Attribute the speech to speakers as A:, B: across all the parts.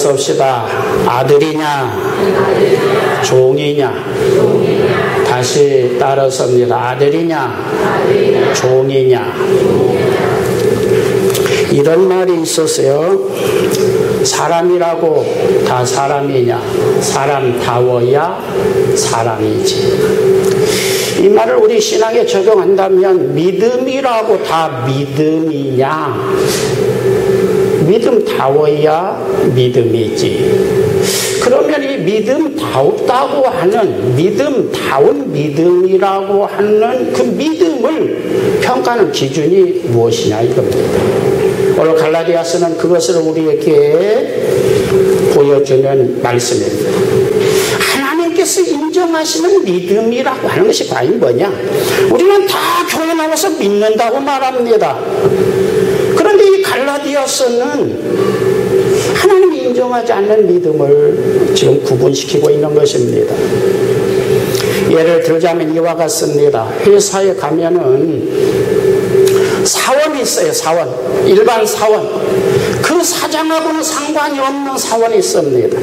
A: 봅시다. 아들이냐 종이냐. 다시 따라섭니다. 아들이냐 종이냐. 이런 말이 있었어요. 사람이라고 다 사람이냐. 사람다워야 사람이지. 이 말을 우리 신앙에 적용한다면 믿음이라고 다 믿음이냐. 믿음다워야 믿음이지. 그러면 이 믿음다웠다고 하는 믿음다운 믿음이라고 하는 그 믿음을 평가하는 기준이 무엇이냐 이겁니다. 오늘 갈라디아서는 그것을 우리에게 보여주는 말씀입니다. 하나님께서 인정하시는 믿음이라고 하는 것이 과연 뭐냐? 우리는 다 교회 나와서 믿는다고 말합니다. 그런데 이 갈라디아서는 하나님이 인정하지 않는 믿음을 지금 구분시키고 있는 것입니다. 예를 들자면 이와 같습니다. 회사에 가면은 사원이 있어요. 사원. 일반 사원. 그 사장하고는 상관이 없는 사원이 있습니다.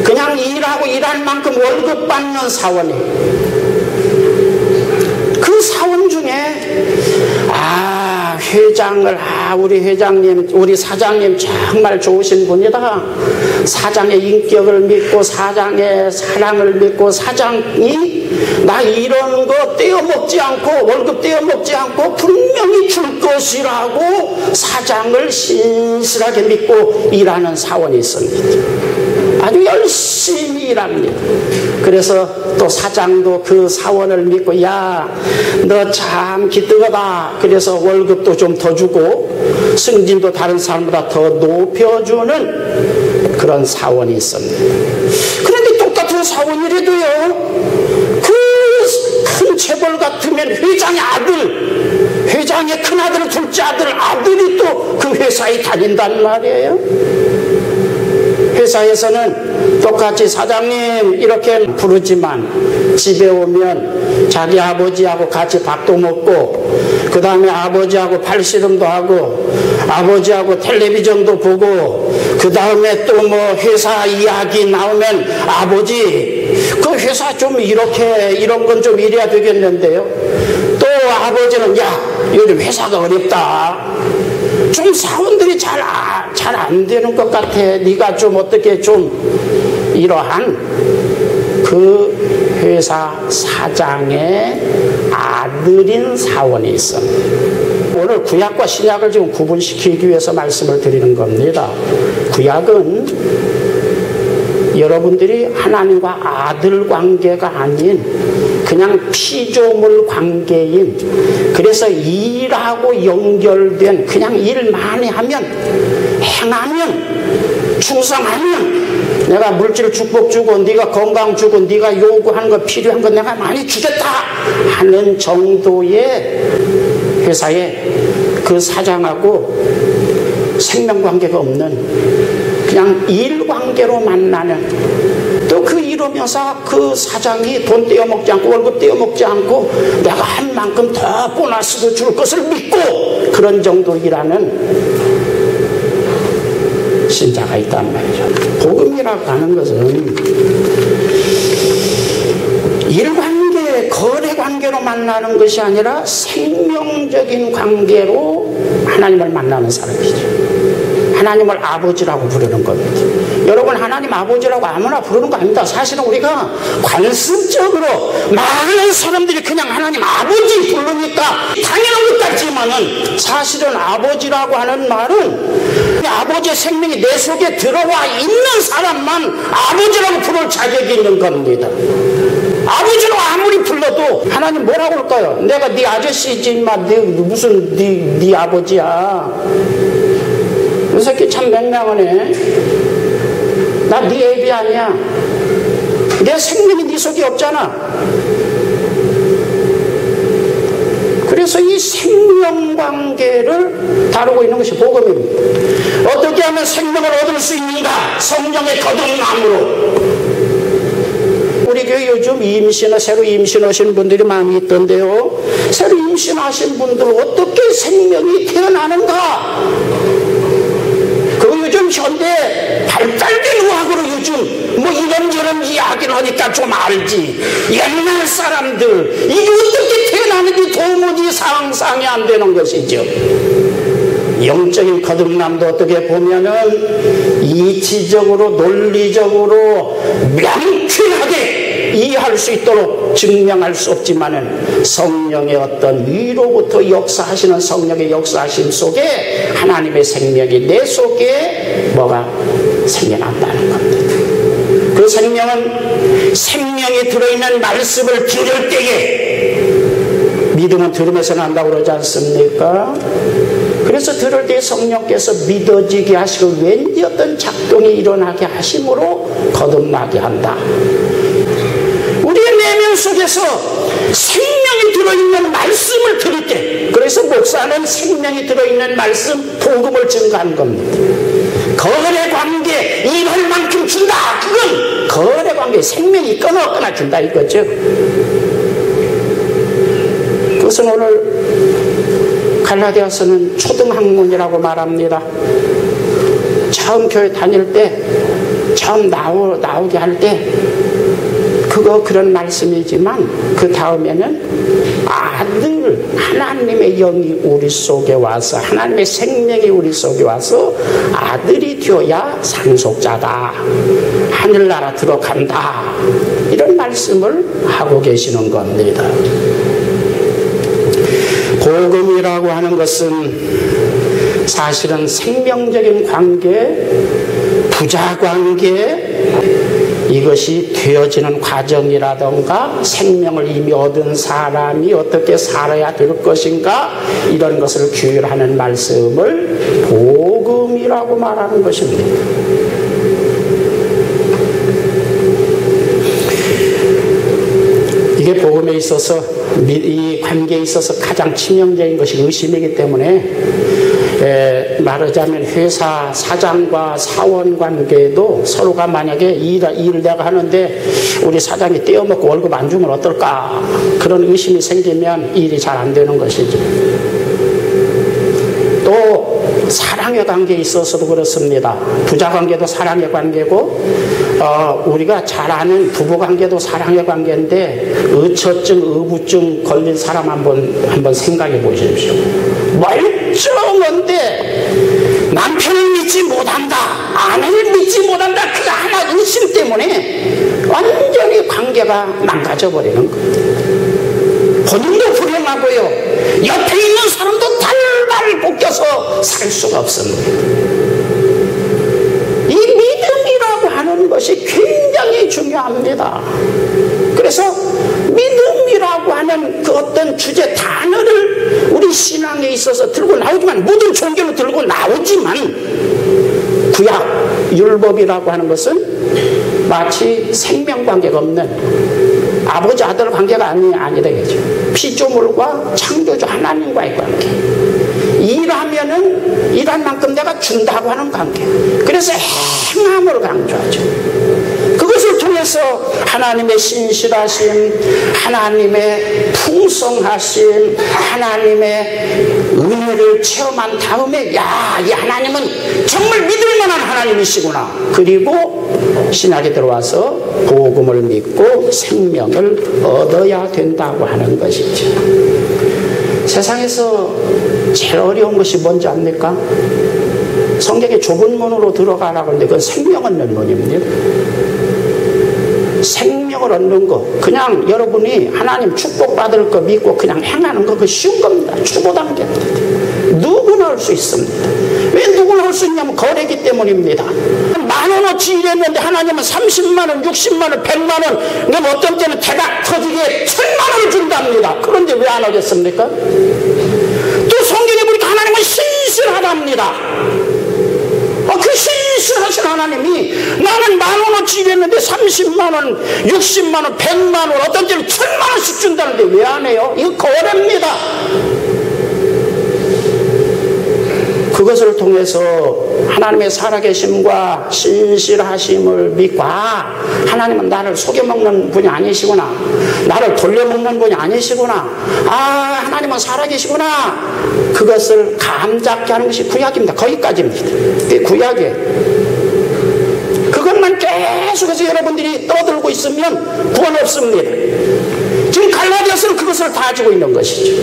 A: 그냥 일하고 일할 만큼 월급 받는 사원이. 그 사원 중에 회장을 우리 회장님 우리 사장님 정말 좋으신 분이다. 사장의 인격을 믿고 사장의 사랑을 믿고 사장이 나 이런 거 떼어먹지 않고 월급 떼어먹지 않고 분명히 줄 것이라고 사장을 신실하게 믿고 일하는 사원이 있습니다. 아주 열심히 일합니다. 그래서 또 사장도 그 사원을 믿고 야 너 참 기특하다. 그래서 월급도 좀 더 주고 승진도 다른 사람보다 더 높여주는 그런 사원이 있습니다. 그런데 똑같은 사원이라도요 그 큰 체벌 같으면 회장의 아들 회장의 큰아들 둘째 아들이 또 그 회사에 다닌단 말이에요. 회사에서는 똑같이 사장님 이렇게 부르지만 집에 오면 자기 아버지하고 같이 밥도 먹고 그 다음에 아버지하고 팔씨름도 하고 아버지하고 텔레비전도 보고 그 다음에 또 뭐 회사 이야기 나오면 아버지 그 회사 좀 이렇게 이런 건 좀 이래야 되겠는데요. 또 아버지는 야 요즘 회사가 어렵다. 좀 사원들이 잘 안 되는 것 같아. 네가 좀 어떻게 좀 이러한 그 회사 사장의 아들인 사원이 있습니다. 오늘 구약과 신약을 지금 구분시키기 위해서 말씀을 드리는 겁니다. 구약은 여러분들이 하나님과 아들 관계가 아닌 그냥 피조물 관계인 그래서 일하고 연결된 그냥 일 많이 하면 행하면 충성하면 내가 물질 축복 주고 네가 건강 주고 네가 요구하는 거 필요한 거 내가 많이 주겠다 하는 정도의 회사에 그 사장하고 생명관계가 없는 그냥 일관계로 만나는 또 그 이러면서 그 사장이 돈 떼어먹지 않고 월급 떼어먹지 않고 내가 한 만큼 더 보너스도 줄 것을 믿고 그런 정도 일하는 신자가 있단 말이죠. 복음이라고 하는 것은 일관계 거래관계로 만나는 것이 아니라 생명적인 관계로 하나님을 만나는 사람이죠. 하나님을 아버지라고 부르는 겁니다. 여러분 하나님 아버지라고 아무나 부르는 거 아닙니다. 사실은 우리가 관습적으로 많은 사람들이 그냥 하나님 아버지 부르니까 당연한 것 같지만은 사실은 아버지라고 하는 말은 아버지의 생명이 내 속에 들어와 있는 사람만 아버지라고 부를 자격이 있는 겁니다. 아버지로 아무리 불러도 하나님 뭐라고 할까요? 내가 네 아저씨지 인마 무슨 네 아버지야. 이 새끼 참 맹랑하네. 나 네 애비 아니야. 내 생명이 네 속에 없잖아. 그래서 이 생명관계를 다루고 있는 것이 복음입니다. 어떻게 하면 생명을 얻을 수 있는가? 성령의 거듭남으로. 우리 교회 요즘 새로 임신하신 분들이 많이 있던데요. 새로 임신하신 분들은 어떻게 생명이 태어나는가? 그 요즘 현대 발달 발달된 의학으로 요즘 뭐 이런저런 이야기를 하니까 좀 알지. 옛날 사람들 이게 어떻게 태어나는지 도무지 상상이 안 되는 것이죠. 영적인 거듭남도 어떻게 보면은 이치적으로 논리적으로 명쾌하게 이해할 수 있도록 증명할 수 없지만은 성령의 어떤 위로부터 역사하시는 성령의 역사하심 속에 하나님의 생명이 내 속에 뭐가 생겨난다는 겁니다. 그 생명이 들어있는 말씀을 들을 때에 믿음은 들으면서 난다고 그러지 않습니까? 그래서 들을 때 성령께서 믿어지게 하시고 왠지 어떤 작동이 일어나게 하심으로 거듭나게 한다. 우리의 내면 속에서 생명이 들어있는 말씀을 들을 때, 그래서 목사는 생명이 들어있는 말씀, 복음을 증거한 겁니다. 거래 관계 일할 만큼 준다. 그건 거래 관계 생명이 끊어 준다 이거죠. 그것은 오늘 갈라디아서는 초등학문이라고 말합니다. 처음 교회 다닐 때, 처음 나오게 할 때, 그런 말씀이지만, 그 다음에는 아들, 하나님의 영이 우리 속에 와서, 하나님의 생명이 우리 속에 와서, 아들이 되어야 상속자다. 하늘나라 들어간다. 이런 말씀을 하고 계시는 겁니다. 복음이라고 하는 것은 사실은 생명적인 관계, 부자 관계, 이것이 되어지는 과정이라던가 생명을 이미 얻은 사람이 어떻게 살아야 될 것인가 이런 것을 규율하는 말씀을 복음이라고 말하는 것입니다. 이게 복음에 있어서 이 관계에 있어서 가장 치명적인 것이 의심이기 때문에 말하자면 회사 사장과 사원 관계도 서로가 만약에 일을 내가 하는데 우리 사장이 떼어먹고 월급 안 주면 어떨까 그런 의심이 생기면 일이 잘 안 되는 것이죠. 또 사랑의 관계에 있어서도 그렇습니다. 부자 관계도 사랑의 관계고 우리가 잘 아는 부부 관계도 사랑의 관계인데 의처증, 의부증 걸린 사람 한번 생각해 보십시오. 멀쩡한데 남편을 믿지 못한다, 아내를 믿지 못한다. 그 하나 의심 때문에 완전히 관계가 망가져 버리는 거예요. 본인도 불행하고요. 옆에 있는 사람도 달발 볶여서 살 수가 없습니다. 이 믿음이라고 하는 것이 굉장히 중요합니다. 그래서 믿음이라고 하는 그 어떤 주제 단어를 우리 신앙에 있어서 들고 나오지만 모든 종교로 들고 나오지만 구약 율법이라고 하는 것은 마치 생명관계가 없는 아버지 아들 관계가 아니라 이거죠. 피조물과 창조주 하나님과의 관계. 일하면은 일한 만큼 내가 준다고 하는 관계. 그래서 행함을 강조하죠. 그것을 통해서 하나님의 신실하심, 하나님의 풍성하심, 하나님의 은혜를 체험한 다음에 이 하나님은 정말 믿을 만한 하나님이시구나. 그리고 신학에 들어와서 복음을 믿고 생명을 얻어야 된다고 하는 것이죠. 세상에서 제일 어려운 것이 뭔지 압니까? 성경의 좁은 문으로 들어가라고 하는데 그건 생명 얻는 문입니다. 생명을 얻는 거, 그냥 여러분이 하나님 축복받을 거 믿고 그냥 행하는 거, 그거 쉬운 겁니다. 초보 단계입니다. 누구나 할 수 있습니다. 왜 누구나 할 수 있냐면 거래기 때문입니다. 10,000원어치 일했는데 하나님은 30만원, 60만원, 100만원, 그럼 어떤 때는 대박 터지게 1000만원을 준답니다. 그런데 왜 안 하겠습니까? 또 성경에 보니까 하나님은 신실하답니다. 그 신실하신 하나님이 나는 10,000원어치 일했는데 30만원, 60만원, 100만원, 어떤 때는 1000만원씩 준다는데 왜 안 해요? 이거 거래입니다. 그것을 통해서 하나님의 살아계심과 신실하심을 믿고 하나님은 나를 속여먹는 분이 아니시구나, 나를 돌려먹는 분이 아니시구나, 하나님은 살아계시구나, 그것을 감잡게 하는 것이 구약입니다. 거기까지입니다. 그게 구약이에요. 계속해서 여러분들이 떠들고 있으면 구원 없습니다. 지금 갈라디아서는 그것을 다 가지고 있는 것이죠.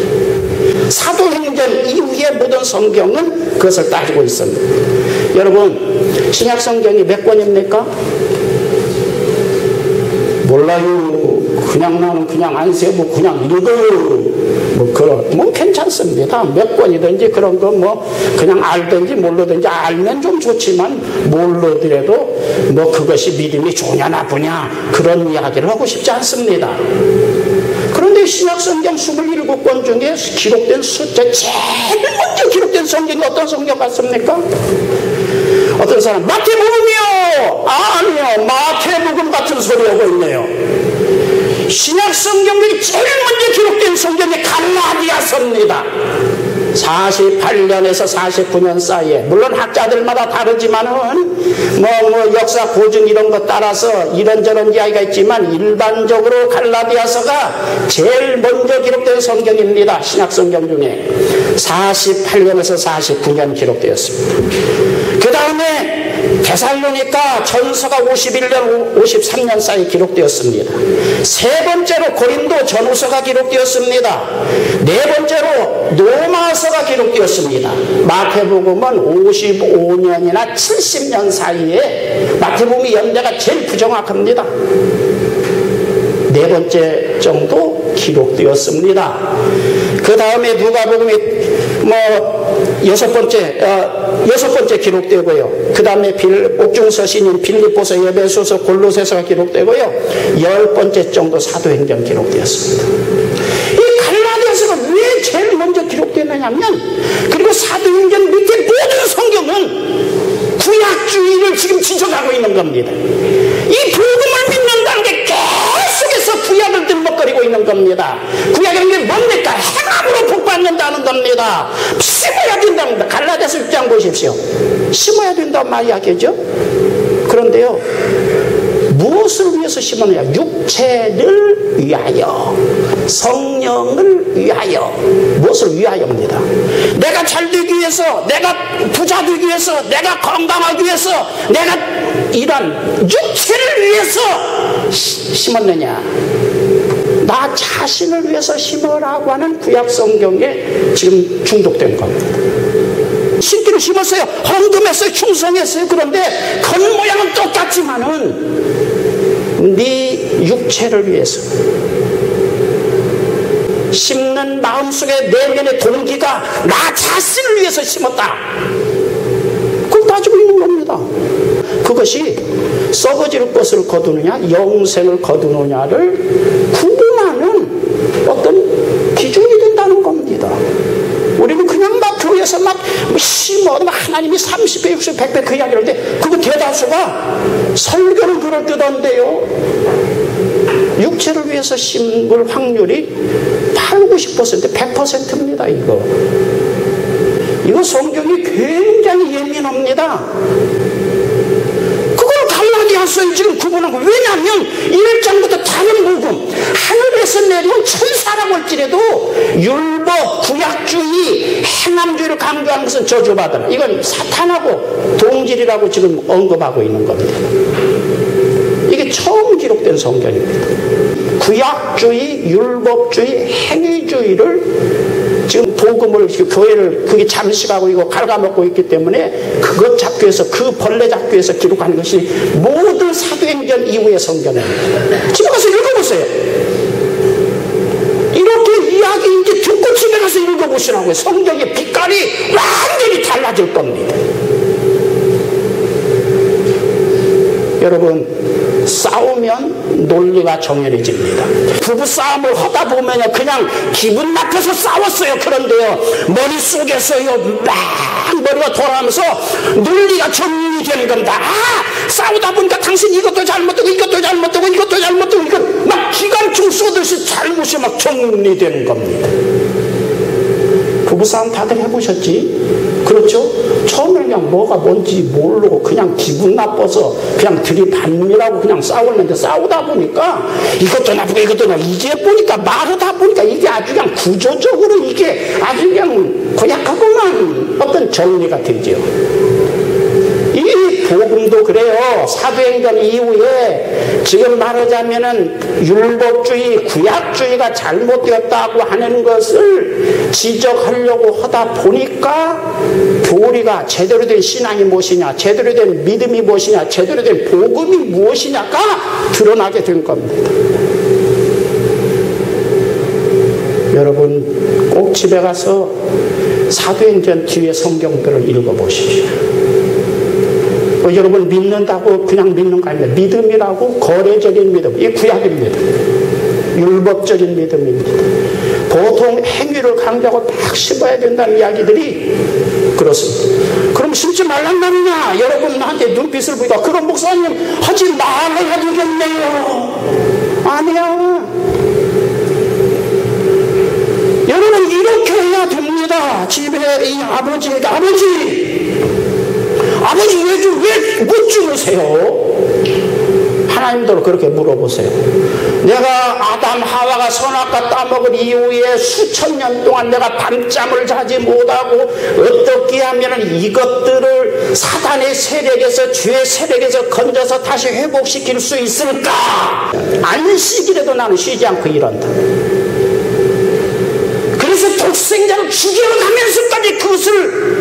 A: 사도행전 이후의 모든 성경은 그것을 따지고 있습니다. 여러분, 신약 성경이 몇 권입니까? 몰라요. 그냥 나는 그냥 안 세고 그냥 읽어요. 뭐 괜찮습니다. 몇 권이든지 그런 거 뭐 그냥 알든지 모르든지 알면 좀 좋지만 모르더라도 뭐 그것이 믿음이 좋냐 나쁘냐 그런 이야기를 하고 싶지 않습니다. 그런데 신약성경 27권 중에 기록된 숫자 제일 먼저 기록된 성경이 어떤 성경 같습니까? 어떤 사람 마태복음이요. 아니요, 마태복음 같은 소리 하고 있네요. 신약성경 중에 제일 먼저 기록된 성경이 갈라디아서입니다. 48년에서 49년 사이에, 물론 학자들마다 다르지만은 뭐 역사 고증 이런 것 따라서 이런저런 이야기가 있지만 일반적으로 갈라디아서가 제일 먼저 기록된 성경입니다. 신약성경 중에 48년에서 49년 기록되었습니다. 그 다음에 데살로니가 전서가 51년 53년 사이 기록되었습니다. 세 번째로 고린도 전후서가 기록되었습니다. 네 번째로 로마서가 기록되었습니다. 마태복음은 55년이나 70년 사이에 마태복음의 연대가 제일 부정확합니다. 네 번째 정도 기록되었습니다. 그 다음에 누가복음이 여섯 번째 기록되고요. 그 다음에 옥중서신인 빌립보서, 에베소서, 골로새서가 기록되고요. 10번째 정도 사도행전 기록되었습니다. 이 갈라디아서가 왜 제일 먼저 기록되느냐면, 그리고 사도행전 밑에 모든 성경은 구약주의를 지금 지적하고 있는 겁니다. 이 복음을 믿는다는 게 계속해서 구약을 들먹거리고 있는 겁니다. 구약이라는 게 뭡니까? 행함으로 복받는다는 겁니다. 심어야 된다는 겁니다. 갈라디아서 6장 보십시오. 심어야 된다는 말 이야기죠. 그런데요, 무엇을 위해서 심었느냐? 육체를 위하여, 성령을 위하여, 무엇을 위하여입니다. 내가 잘 되기 위해서, 내가 부자 되기 위해서, 내가 건강하기 위해서, 내가 이런 육체를 위해서 심었느냐? 나 자신을 위해서 심으라고 하는 구약 성경에 지금 중독된 겁니다. 심기를 심었어요. 헌금했어요. 충성했어요. 그런데 겉모양은 똑같지만은 네 육체를 위해서 심는 마음속에 내면의 동기가 나 자신을 위해서 심었다. 그걸 따지고 있는 겁니다. 그것이 썩어질 것을 거두느냐 영생을 거두느냐를 구분하는 어떤 기준이 된다는 겁니다. 우리는 그냥 막 교회에서 막 심어 하나님이 30배 60배 100배 그 이야기를 하는데 그거 대다수가 설교는 그럴 듯한데요, 육체를 위해서 심을 확률이 80~90% 100%입니다. 이거 성경이 굉장히 예민합니다. 그걸 갈라디아서에 지금 구분한 거. 왜냐하면 1장부터 다른 복음, 하늘에서 내려온 천사라고 할지라도 율법, 구약주의, 행함주의를 강조하는 것은 저주받아라. 이건 사탄하고 동질이라고 지금 언급하고 있는 겁니다. 이게 처음 기록된 성경입니다. 구약주의, 율법주의, 행위주의를 지금 복음을, 교회를 그게 잠식하고 이거 갉아먹고 있기 때문에 그것 잡기 위해서, 그 벌레 잡기 위해서 기록하는 것이 모든 사도행전 이후의 성경입니다. 집에 가서 읽어보세요. 이렇게 이야기 이제 듣고 집에 가서 읽어보시라고요. 성경의 빛깔이 완전히 달라질 겁니다. 여러분, 싸우면 논리가 정연해집니다. 부부싸움을 하다 보면 그냥 기분 나빠서 싸웠어요. 그런데요, 머릿속에서요 막 머리가 돌아가면서 논리가 정연이 되는 겁니다. 싸우다 보니까 당신 이것도 잘못되고 이것도 잘못되고 이것도 잘못되고 이거 막 기관총 쏘듯이 잘못이 막 정리되는 겁니다. 부부싸움 다들 해보셨지? 그렇죠? 처음에 그냥 뭐가 뭔지 모르고 그냥 기분 나빠서 그냥 들이받느라고 그냥 싸웠는데, 싸우다 보니까 이것도 나쁘고 이것도 나쁘고, 이제 보니까 말하다 보니까 이게 아주 그냥 구조적으로 이게 아주 그냥 고약하고만 어떤 정리가 되죠. 이 복음도 그래요. 사도행전 이후에 지금 말하자면은 율법주의, 구약주의가 잘못되었다고 하는 것을 지적하려고 하다 보니까 교리가 제대로 된 신앙이 무엇이냐, 제대로 된 믿음이 무엇이냐, 제대로 된 복음이 무엇이냐가 드러나게 된 겁니다. 여러분 꼭 집에 가서 사도행전 뒤에 성경들을 읽어보십시오. 여러분 믿는다고 그냥 믿는 거 아닙니다. 믿음이라고 거래적인 믿음, 이 구약입니다. 율법적인 믿음입니다. 보통 행위를 강조하고 딱 씹어야 된다는 이야기들이 그렇습니다. 그럼 심지 말란 말이냐? 여러분 나한테 눈빛을 보이다. 그럼 목사님 하지 말아야 되겠네요. 아니야. 여러분 이렇게 해야 됩니다. 집에 이 아버지에게 아버지 왜 못 주무세요? 하나님도 그렇게 물어보세요. 내가 아담 하와가 선악과 따먹은 이후에 수천 년 동안 내가 밤잠을 자지 못하고 어떻게 하면 이것들을 사단의 세력에서, 죄의 세력에서 건져서 다시 회복시킬 수 있을까? 안식일에도 나는 쉬지 않고 일한다. 그래서 독생자를 죽여가면서까지 그것을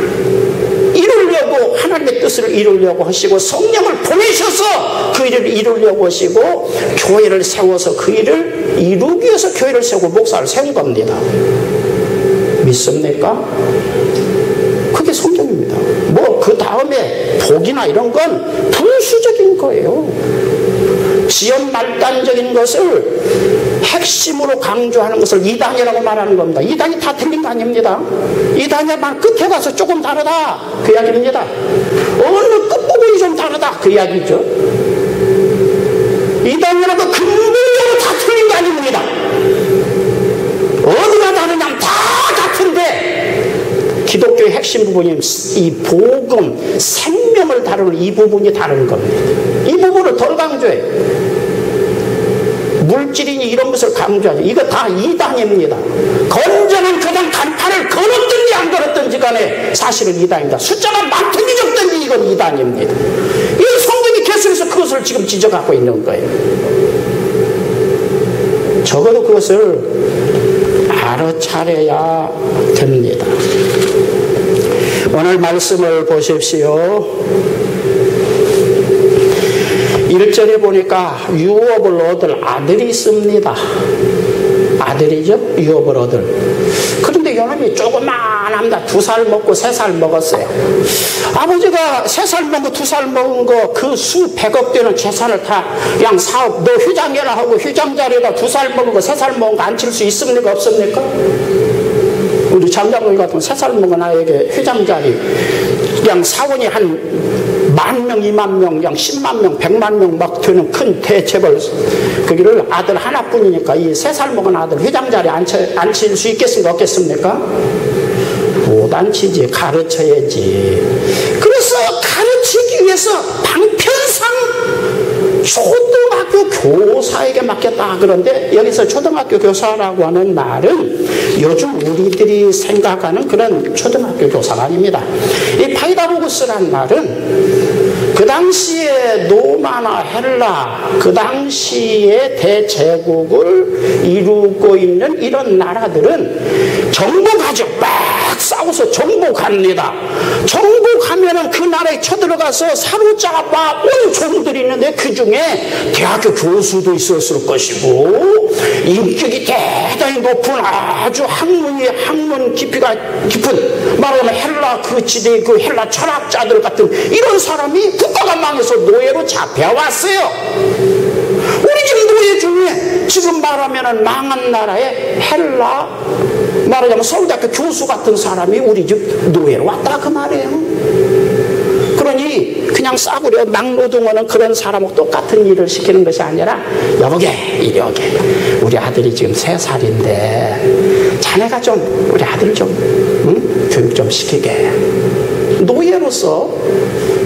A: 이루려고, 하나님의 뜻을 이루려고 하시고 성령을 보내셔서 그 일을 이루려고 하시고 교회를 세워서 그 일을 이루기 위해서 교회를 세우고 목사를 세운 겁니다. 믿습니까? 그게 성경입니다. 뭐 그 다음에 복이나 이런 건 부수적인 거예요. 지연 말단적인 것을 핵심으로 강조하는 것을 이단이라고 말하는 겁니다. 이단이 다 틀린 거 아닙니다. 이단이야만 끝에 가서 조금 다르다 그 이야기입니다. 어느 끝부분이 좀 다르다 그 이야기죠. 이단이라고 근본적으로 다 틀린 거 아닙니다. 어디가 다르냐면 다 같은데 기독교의 핵심 부분이 이 복음, 생명을 다루는 이 부분이 다른 겁니다. 이 부분을 덜 강조해요. 물질이니 이런 것을 강조하죠. 이거 다 이단입니다. 건전한 교단 간판을 걸었든지 안 걸었든지 간에 사실은 이단입니다. 숫자가 많든지 적든지 이건 이단입니다. 이 성경이 계속해서 그것을 지금 지적하고 있는 거예요. 적어도 그것을 알아차려야 됩니다. 오늘 말씀을 보십시오. 1절에 보니까 유업을 얻을 아들이 있습니다. 아들이죠? 유업을 얻을. 그런데 이놈이 조그만합니다. 2살 먹고 3살 먹었어요. 아버지가 3살 먹고 2살 먹은 거 그 수 100억 되는 재산을 다 그냥 사업, 너 회장해라 하고 회장 자리에다 2살 먹은 거 3살 먹은 거 앉힐 수 있습니까? 없습니까? 우리 장장님 같은 3살 먹은 아이에게 회장 자리 그냥 사원이 한 10,000명, 20,000명, 그냥 10만 명, 100만 명 막 되는 큰 대체벌 거기를 아들 하나뿐이니까 이 3살 먹은 아들 회장 자리에 앉힐 수 있겠습니까? 없겠습니까? 못 앉히지. 가르쳐야지. 그래서 가르치기 위해서 방편상 초등학교 교사에게 맡겼다. 그런데 여기서 초등학교 교사라고 하는 말은 요즘 우리들이 생각하는 그런 초등학교 교사가 아닙니다. 이 파이다고구스란 말은 그 당시에 로마나 헬라, 그 당시에 대제국을 이루고 있는 이런 나라들은 정복하죠. 막 싸워서 정복합니다. 정복하면은 그 나라에 쳐들어가서 사로잡아 온 종들이 있는데 그 중에 대학교 교수도 있었을 것이고 인격이 대단히 높은 아주 학문 깊이가 깊은 말하자면 헬라 그 지대 그 헬라 철학자들 같은 이런 사람이 국가가 망해서 노예로 잡혀왔어요. 우리 지금 노예 중에 지금 말하면은 망한 나라의 헬라 말하자면 서울대학교 교수 같은 사람이 우리 집 노예로 왔다 그 말이에요. 그러니 그냥 싸구려 막노동하는 그런 사람하고 똑같은 일을 시키는 것이 아니라 여보게 이리 오게 우리 아들이 지금 3살인데 자네가 좀 우리 아들 좀 교육 좀 시키게. 노예로서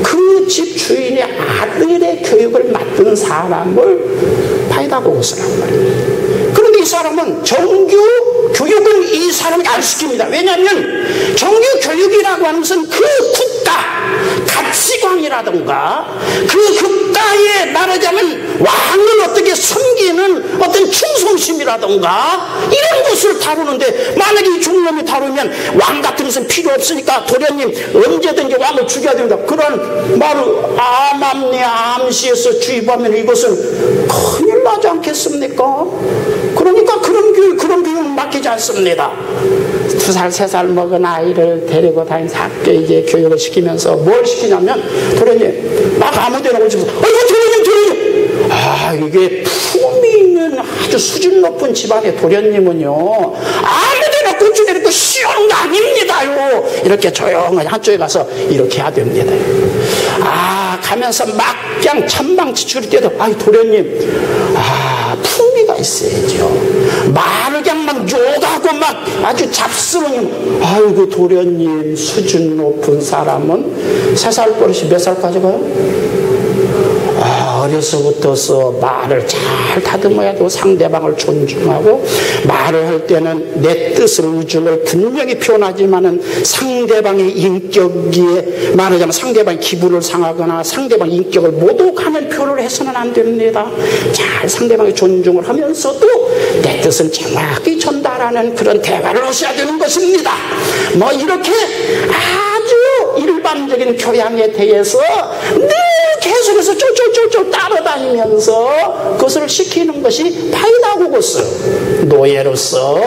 A: 그 집 주인의 아들의 교육을 맡은 사람을 파이다고구스라고 말합니다. 그런데 이 사람은 정규 교육은 이 사람이 안 시킵니다. 왜냐하면 정규 교육이라고 하는 것은 그 국가 가치관을 충성이라든가 그 국가에 말하자면 왕을 어떻게 섬기는 어떤 충성심이라든가 이런 것을 다루는데, 만약에 이 종놈이 다루면 왕 같은 것은 필요 없으니까 도련님 언제든지 왕을 죽여야 됩니다, 그런 말을 암암리에 암시해서 주입하면 이것은 큰일 나지 않겠습니까? 그러니까 그런 교육은 맡기지 않습니다. 2살, 3살 먹은 아이를 데리고 다니면서 학교에 이제 교육을 시키면서 뭘 시키냐면, 도련님 막 아무데나 오시면서 도련님 이게 품이 있는 아주 수준 높은 집안의 도련님은요 아무데나 꽂혀 내리고 쉬운 거 아닙니다요. 이렇게 조용히 한쪽에 가서 이렇게 해야 됩니다. 가면서 막 그냥 천방지축일 때도 도련님 품위가 있어야죠. 말을 그냥 막 욕하고 막 아주 잡스러운, 아이고 도련님 수준 높은 사람은 3살 버릇이 몇 살까지 가요? 어려서부터서 말을 잘 다듬어야 되고 상대방을 존중하고, 말을 할 때는 내 뜻을 의중을 분명히 표현하지만은 상대방의 인격에 말하자면 상대방의 기분을 상하거나 상대방의 인격을 모독하는 표현을 해서는 안 됩니다. 잘 상대방의 존중을 하면서도 내 뜻은 정확히 전달하는 그런 대화를 하셔야 되는 것입니다. 뭐 이렇게 아주 일반적인 교양에 대해서 늘 계속해서 쫄쫄쫄쫄 따라다니면서 그것을 시키는 것이 파이다고고스. 노예로서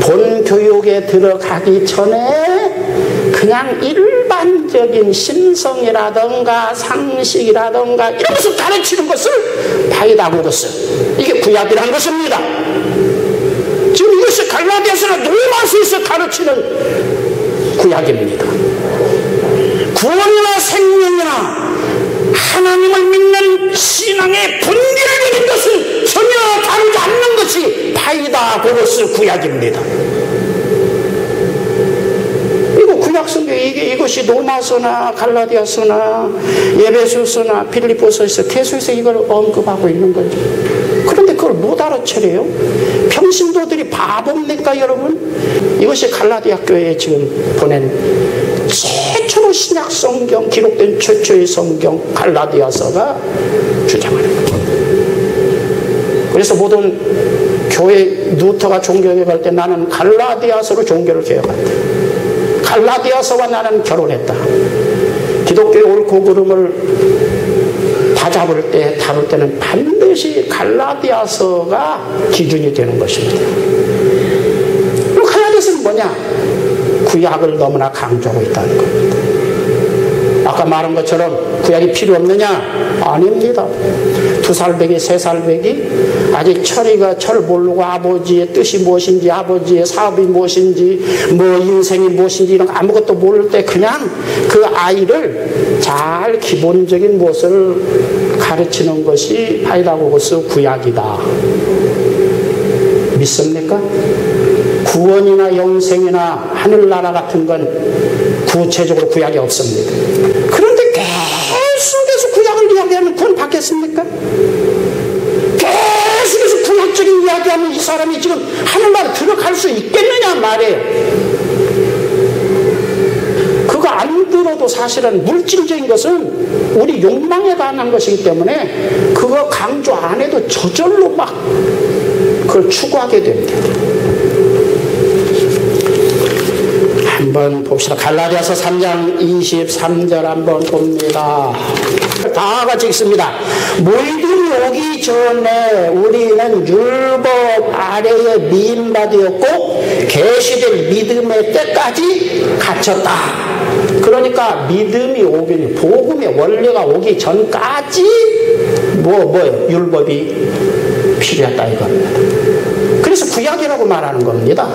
A: 본 교육에 들어가기 전에 그냥 일반적인 신성이라든가 상식이라든가 이런 것을 가르치는 것을 파이다고고스, 이게 구약이라는 것입니다. 지금 이것이 갈라디아서나 로마서에서 가르치는 구약입니다. 구원이나 생명이나 하나님을 믿는 신앙의 본질적인 것은 전혀 다르지 않는 것이 파이다고로스 구약입니다. 이거 구약 성경, 이것이 로마서나 갈라디아서나 에베소서나 빌립보서에서 태소에서 이걸 언급하고 있는 거죠. 그런데 그걸 못 알아채래요. 평신도들이 바보입니까 여러분? 이것이 갈라디아 교회에 지금 보낸 최초로 신약 성경 기록된 최초의 성경 갈라디아서가 주장하는 거예요. 그래서 모든 교회 루터가 종교개혁할 때 나는 갈라디아서로 종교를 개혁한다. 갈라디아서와 나는 결혼했다. 기독교의 옳고 그름을 다잡을 때, 다룰 때는 반드시 갈라디아서가 기준이 되는 것입니다. 그럼 갈라디아서는 뭐냐? 구약을 너무나 강조하고 있다는 겁니다. 아까 말한 것처럼 구약이 필요 없느냐? 아닙니다. 2살배기, 3살배기 아직 철 모르고 아버지의 뜻이 무엇인지, 아버지의 사업이 무엇인지, 뭐 인생이 무엇인지 이런 거 아무것도 모를 때 그냥 그 아이를 잘 기본적인 것을 가르치는 것이 파이다고고스 구약이다. 믿습니까? 구원이나 영생이나 하늘나라 같은 건 구체적으로 구약이 없습니다. 그런데 계속해서 구약을 이야기하면 구원 받겠습니까? 계속해서 구약적인 이야기하면 이 사람이 지금 하늘나라 들어갈 수 있겠느냐 말이에요. 그거 안 들어도 사실은 물질적인 것은 우리 욕망에 관한 것이기 때문에 그거 강조 안 해도 저절로 막 그걸 추구하게 됩니다. 한번 봅시다. 갈라디아서 3장 23절 한번 봅니다. 다 같이 읽습니다. 모임이 오기 전에 우리는 율법 아래에 미인바되었고 계시된 믿음의 때까지 갇혔다. 그러니까 믿음이 오기, 복음의 원리가 오기 전까지 율법이 필요했다 이겁니다. 그래서 구약이라고 말하는 겁니다.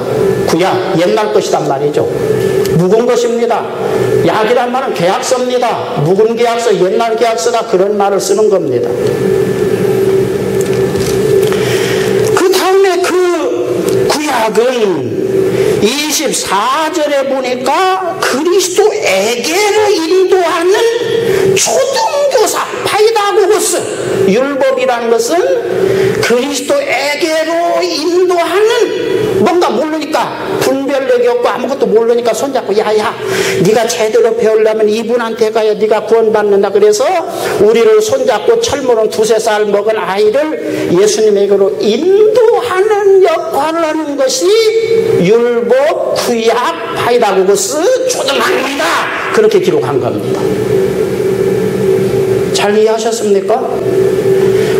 A: 구약, 옛날 것이란 말이죠. 묵은 것입니다. 약이란 말은 계약서입니다. 묵은 계약서, 옛날 계약서다, 그런 말을 쓰는 겁니다. 그 다음에 그 구약은 24절에 보니까 그리스도에게로 인도하는 초등교사, 파이다고고스, 율법이라는 것은 그리스도에게로 인도하는, 뭔가 모르니까 분별 자격이 없고 아무것도 모르니까 손잡고 야야 네가 제대로 배우려면 이분한테 가야 네가 구원받는다. 그래서 우리를 손잡고 철모는 2~3살 먹은 아이를 예수님에게로 인도하는 역할을 하는 것이 율법, 구약, 파이다고스 초등학교이다. 그렇게 기록한 겁니다. 잘 이해하셨습니까?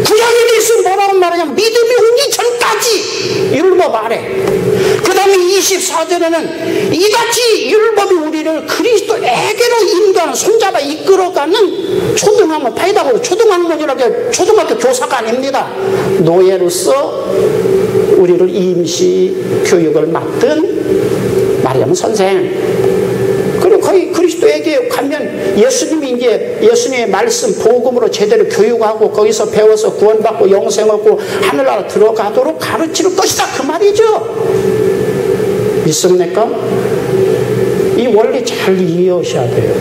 A: 구약에 대해서 뭐라고 말하냐면 믿음이 오기 전까지 율법 아래. 그 다음에 24절에는 이같이 율법이 우리를 그리스도에게로 인도하는, 손잡아 이끌어가는 초등학문, 파이다고스 초등학문이라고, 초등학교 교사가 아닙니다. 노예로서 우리를 임시 교육을 맡은 말하자면 선생. 그리고 거의 그리스도에게 가면 예수님이 이제 예수님의 말씀 복음으로 제대로 교육하고 거기서 배워서 구원받고 영생 얻고 하늘나라 들어가도록 가르칠 것이다. 그 말이죠. 믿습니까? 이 원리 잘 이해하셔야 돼요.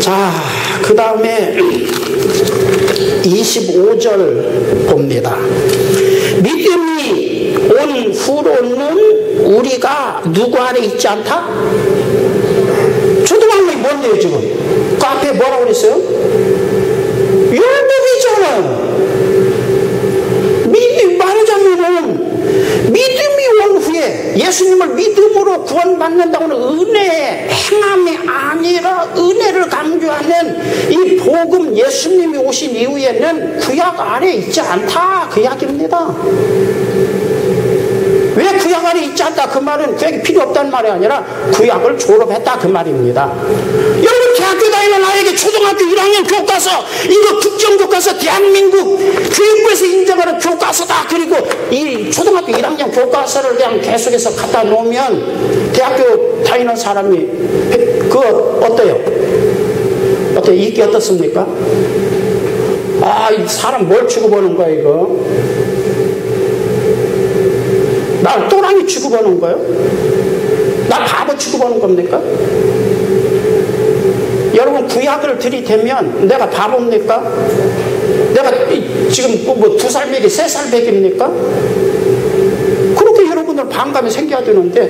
A: 자, 그 다음에 25절 봅니다. 믿음이 온 후로는 우리가 누구 아래 있지 않다? 초등학문이 뭔데요 지금? 그 앞에 뭐라고 그랬어요? 율법이잖아요. 말하자면은 믿음이 온 후에 예수님을 믿음으로 구원받는다고는 은혜의 행함이 아니라 은혜를 강조하는 이 복음, 예수님이 오신 이후에는 구약 아래 있지 않다. 그 이야기입니다. 왜 구약 아래 있지 않다? 그 말은 구약이 필요 없다는 말이 아니라 구약을 졸업했다. 그 말입니다. 여러분 대학교 다니는 아이에게 초등학교 1학년 교과서, 이거 국정교과서 대한민국 교육부에서 인정하는 교과서다. 그리고 이 초등학교 1학년 교과서를 그냥 계속해서 갖다 놓으면 대학교 다니는 사람이 그거 어때요? 어때요? 이게 어떻습니까? 아, 이 사람 뭘 취급하는 거야 이거? 날 또랑이 취급하는 거예요? 날 바보 취급하는 겁니까? 여러분 구약을 들이대면 내가 바보입니까? 내가 지금 뭐 2살 배기 3살 배기입니까? 그렇게 여러분들 반감이 생겨야 되는데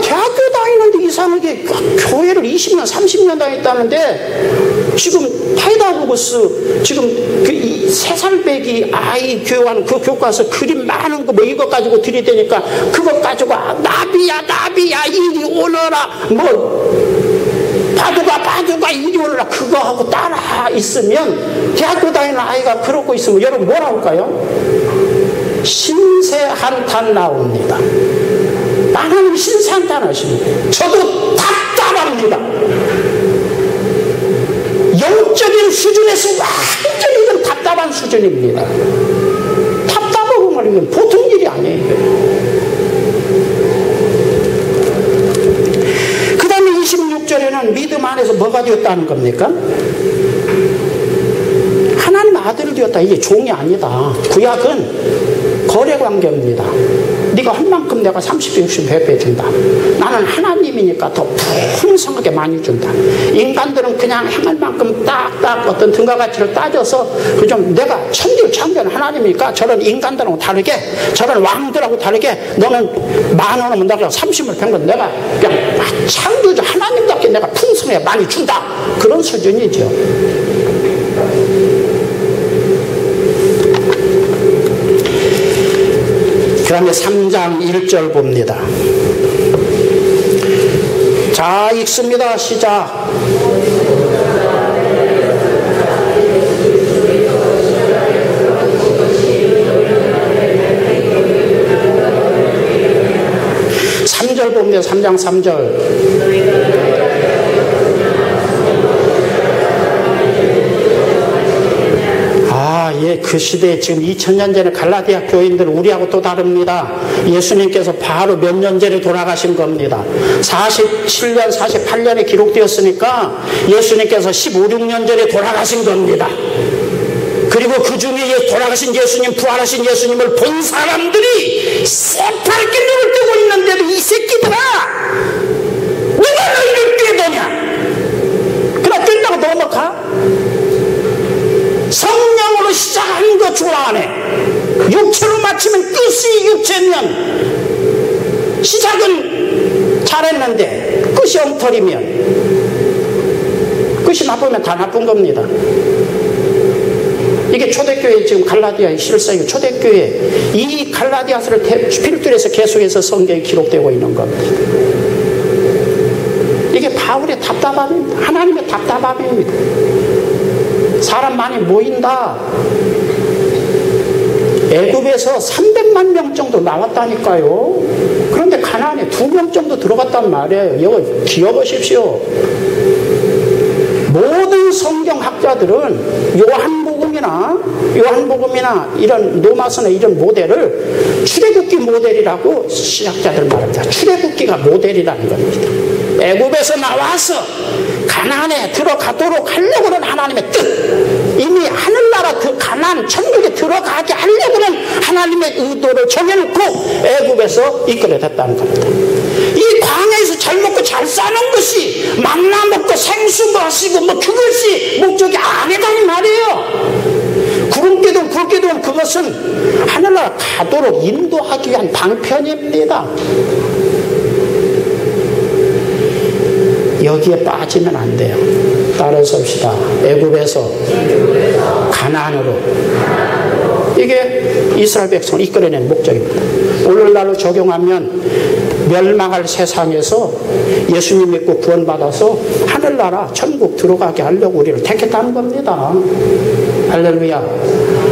A: 대학교 다니는데 이상하게 교회를 20년 30년 다녔다는데 지금 파이다고스 지금 그 3살 배기 아이 교환 그 교과서 그림 많은 거 뭐 이것 가지고 들이대니까 그것 가지고 나비야 이리 오너라 뭐 바두가 이리 오너라 그거 하고 따라 있으면 대학교 다니는 아이가 그러고 있으면 여러분 뭐라 할까요? 신세 한탄 나옵니다. 하나님 신세 한탄 하십니다. 저도 답답합니다. 영적인 수준에서 완전히 이건 답답한 수준입니다. 답답하고 말이면 보통 일이 아니에요. 그 다음에 26절에는 믿음 안에서 뭐가 되었다는 겁니까? 하나님 아들이 되었다. 이게 종이 아니다. 구약은 거래관계입니다. 네가 한 만큼 내가 30배, 60배 준다. 나는 하나님이니까 더 풍성하게 많이 준다. 인간들은 그냥 행할 만큼 딱딱 어떤 등가 가치를 따져서 그좀 내가 천지를 창조한 하나님이니까 저런 인간들하고 다르게 저런 왕들하고 다르게 너는 10,000원 오면 내가 30을 pen 건 내가 그냥 창조주 하나님답게 내가 풍성하게 많이 준다. 그런 수준이죠. 그 다음에 3장 1절 봅니다. 자, 읽습니다. 시작. 봅니다. 3장 3절. 예, 그 시대에 지금 2000년 전에 갈라디아 교인들 우리하고 또 다릅니다. 예수님께서 바로 몇 년 전에 돌아가신 겁니다. 47년, 48년에 기록되었으니까 예수님께서 15, 16년 전에 돌아가신 겁니다. 그리고 그 중에 돌아가신 예수님, 부활하신 예수님을 본 사람들이 새파랗게 눈을 뜨고 있는데도 이 새끼들아! 누가 너희를 꿰도냐? 그냥 뜬다고 넘어가? 성령으로 시작하는 거 좋아하네. 좋으면 시작은 잘했는데 끝이 엉터리면, 끝이 나쁘면 다 나쁜 겁니다. 이게 초대교회 지금 갈라디아의 실상이고, 초대교회 이 갈라디아서를 필두에서 계속해서 성경에 기록되고 있는 겁니다. 이게 바울의 답답함입니다. 하나님의 답답함입니다. 사람 많이 모인다. 애굽에서 300만 명 정도 나왔다니까요. 그런데 가나안에 2명 정도 들어갔단 말이에요. 이거 기억하십시오. 모든 성경학자들은 요한복음이나 이런 로마서나 이런 모델을 출애굽기 모델이라고 신학자들 말합니다. 출애굽기가 모델이라는 겁니다. 애굽에서 나와서 가나안에 들어가도록 하려고 하는 하나님의 뜻, 이미 하늘나라 가나안 천국에 들어가게 하려고 하는 하나님의 의도를 정해놓고 애굽에서 이끌어냈다는 겁니다. 이 광야에서 잘 먹고 잘 사는 것이, 만나 먹고 생수 마시고 그것이 목적이 아니다 이 말이에요. 구름기둥 불기둥 그것은 하늘나라 가도록 인도하기 위한 방편입니다. 여기에 빠지면 안 돼요. 따라서 합시다. 애굽에서 가나안으로. 이게 이스라엘 백성을 이끌어낸 목적입니다. 오늘날로 적용하면 멸망할 세상에서 예수님 믿고 구원받아서 하늘나라 천국 들어가게 하려고 우리를 택했다는 겁니다. 할렐루야.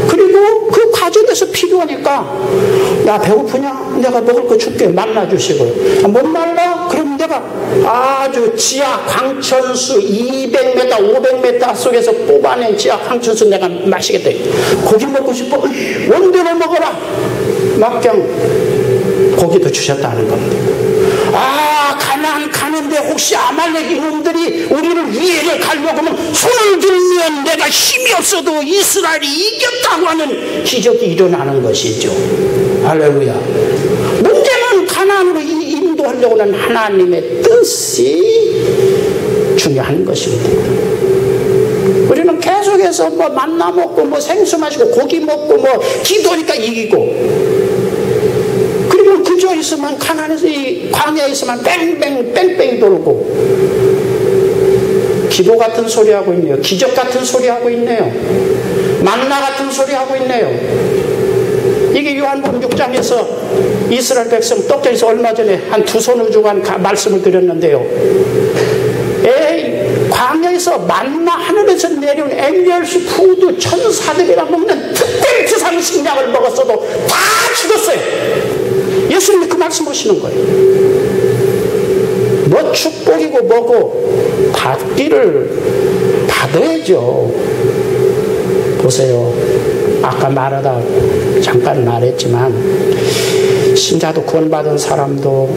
A: 그리고 그 과정에서 필요하니까, 야 배고프냐? 내가 먹을 거 줄게. 만나 주시고. 못 말라? 그럼 내가 아주 지하 광천수 200m 500m 속에서 뽑아낸 지하 광천수 내가 마시겠다. 고기 먹고 싶어? 원대로 먹어라. 막경 고기도 주셨다는 겁니다. 아, 가나안 가는데 혹시 아말렉 이놈들이 우리를 위해를 가려고 하면 손을 들면 내가 힘이 없어도 이스라엘이 이겼다고 하는 기적이 일어나는 것이죠. 할렐루야. 문제는 가나안으로 인도하려고 하는 하나님의 뜻이 중요한 것입니다. 우리는 계속해서 만나 먹고 생수 마시고 고기 먹고 기도하니까 이기고, 그리고 그저 있으면 가나안에서 이 광야에 있으면 뺑뺑 돌고 기도 같은 소리 하고 있네요. 기적 같은 소리 하고 있네요. 만나 같은 소리 하고 있네요. 이게 요한복음 6장에서 이스라엘 백성 떡전에서 얼마 전에 한 2손을 주고 한 말씀을 드렸는데요. 광야에서 만나 하늘에서 내려온 엘리야시 푸드 천사들이랑 먹는 특별 지상 식량을 먹었어도 다 죽었어요. 예수님이 그 말씀 하시는 거예요. 뭐 축복이고 뭐고 받기를 받아야죠. 보세요. 아까 말하다 잠깐 말했지만, 신자도 구원받은 사람도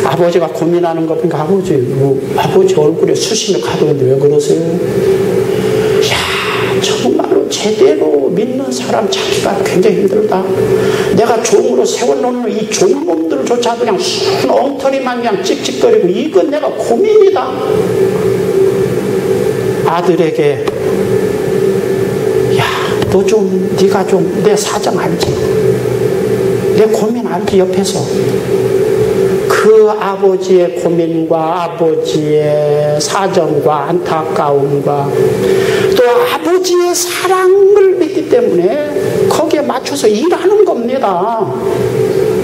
A: 아버지가 고민하는 거 보니까 아버지 얼굴에 수심이 가득한데 왜 그러세요? 야, 정말로 제대로 믿는 사람 찾기가 굉장히 힘들다. 내가 종으로 세워놓는 이 종놈들조차 그냥 순 엉터리만 그냥 찍찍거리고, 이건 내가 고민이다. 아들에게, 야, 너 좀 네가 좀 내 사정 알지? 내 고민 알지? 옆에서 그 아버지의 고민과 아버지의 사정과 안타까움과 또 아버지의 사랑을 믿기 때문에 거기에 맞춰서 일하는 겁니다.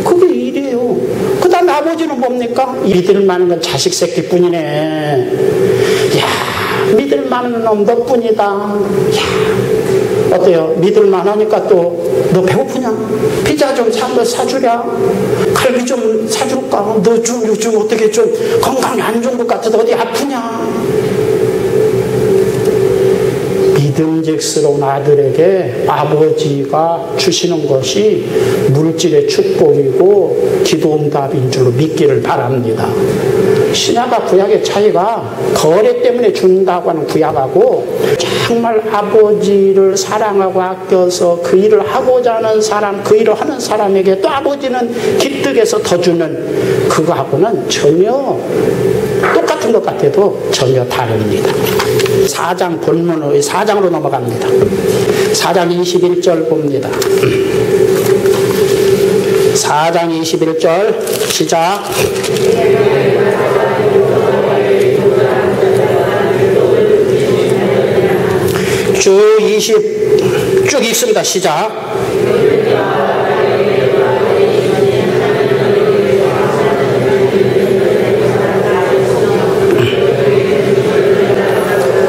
A: 그게 일이에요. 그 다음에 아버지는 뭡니까? 믿을 만한 건 자식 새끼뿐이네. 야, 믿을 만한 놈 너뿐이다. 야, 어때요? 믿을만 하니까 또 너 배고프냐? 피자 좀 사주랴? 갈비 좀 사줄까? 너 좀 요즘 어떻게 좀 건강이 안 좋은 것 같아서 어디 아프냐? 믿음직스러운 아들에게 아버지가 주시는 것이 물질의 축복이고 기도응답인 줄로 믿기를 바랍니다. 신약과 구약의 차이가 거래 때문에 준다고 하는 구약하고, 정말 아버지를 사랑하고 아껴서 그 일을 하고자 하는 사람, 그 일을 하는 사람에게 또 아버지는 기특해서 더 주는 그거하고는 전혀 똑같은 것 같아도 전혀 다릅니다. 4장 본문의 4장으로 넘어갑니다. 4장 21절 봅니다. 4장 21절 시작. 쭉 20 쭉 읽습니다. 시작.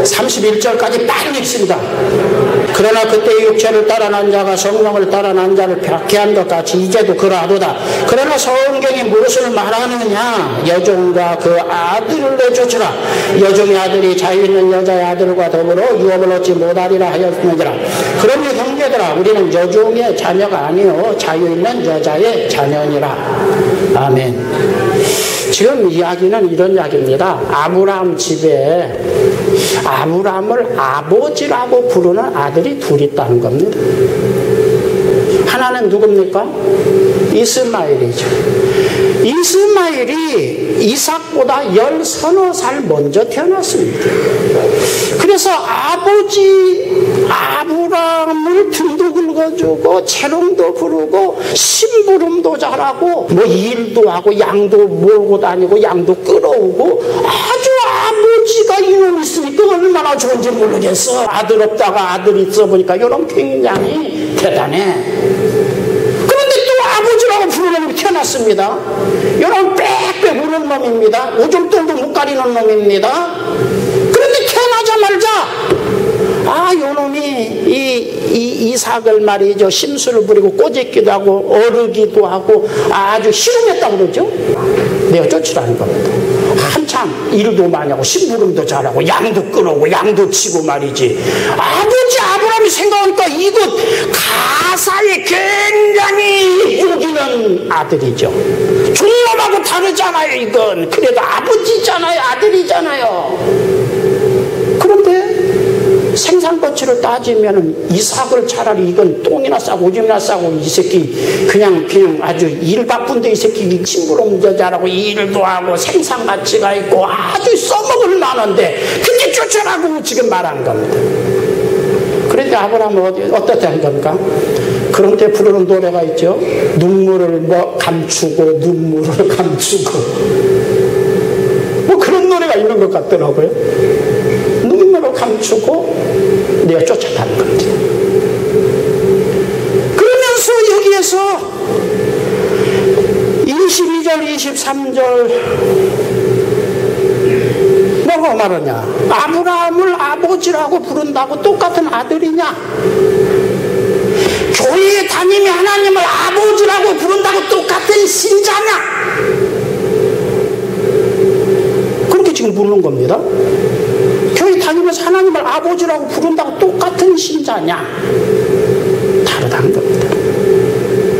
A: 31절까지 딱 읽습니다. 그러나 그때 육체를 따라 난 자가 성령을 따라 난 자를 박해한 것 같이 이제도 그러하도다. 그러나 성경이 무엇을 말하느냐? 여종과 그 아들을 내쫓으라. 여종의 아들이 자유 있는 여자의 아들과 더불어 유업을 얻지 못하리라 하였느니라. 그러니 형제들아, 우리는 여종의 자녀가 아니요 자유 있는 여자의 자녀니라. 아멘. 지금 이야기는 이런 이야기입니다. 아브라함 집에 아브라함을 아버지라고 부르는 아들이 둘 있다는 겁니다. 하나는 누굽니까? 이스마엘이죠. 이스마엘이 이삭보다 13살 먼저 태어났습니다. 그래서 아버지 아브라함을 등도 긁어주고 재롱도 부르고 심부름도 잘하고 뭐 일도 하고 양도 몰고 다니고 양도 끌어오고 아주 아버지가 이놈 있으니까 얼마나 좋은지 모르겠어. 아들 없다가 아들 있어 보니까 이놈 굉장히 대단해. 그런데 또 아버지라고 부르는 놈이 태어났습니다. 이놈 빽빽 우는 놈입니다. 오줌통도 못 가리는 놈입니다. 그런데 태어나자마자 요놈이 이삭을 말이죠. 심술을 부리고 꼬집기도 하고 어르기도 하고 아주 희롱했다고 그러죠. 내가 쫓으라는 겁니다. 한참 일도 많이 하고 심부름도 잘하고 양도 끌어오고 양도 치고 말이지. 아버지 아브라함이 생각하니까 이거 가사에 굉장히 우기는 아들이죠. 종놈하고 다르잖아요. 이건 그래도 아버지잖아요. 아들이잖아요. 그런데 생산거치를 따지면 이삭을 차라리 이건 똥이나 싸고 오줌이나 싸고 이 새끼 그냥 아주 일 바쁜데 이 새끼 심부름 잘하고 일도 하고 생산가치가 있고 아주 써먹을 만한데 그게 쫓아라고 지금 말한 겁니다. 그런데 아브라함은 어떻다는 겁니까? 그런 때 부르는 노래가 있죠. 눈물을 감추고 눈물을 감추고 뭐 그런 노래가 있는 것 같더라고요. 눈물을 감추고 내가 쫓아가는 겁니다. 그러면서 여기에서 22절 23절 뭐가 말하냐? 아브라함을 아버지라고 부른다고 똑같은 아들이냐? 교회에 다니며 하나님을 아버지라고 부른다고 똑같은 신자냐? 그렇게 지금 부르는 겁니다. 교회 다니면서 하나님을 아버지라고 부른다고 똑같은 신자냐? 다르다는 겁니다.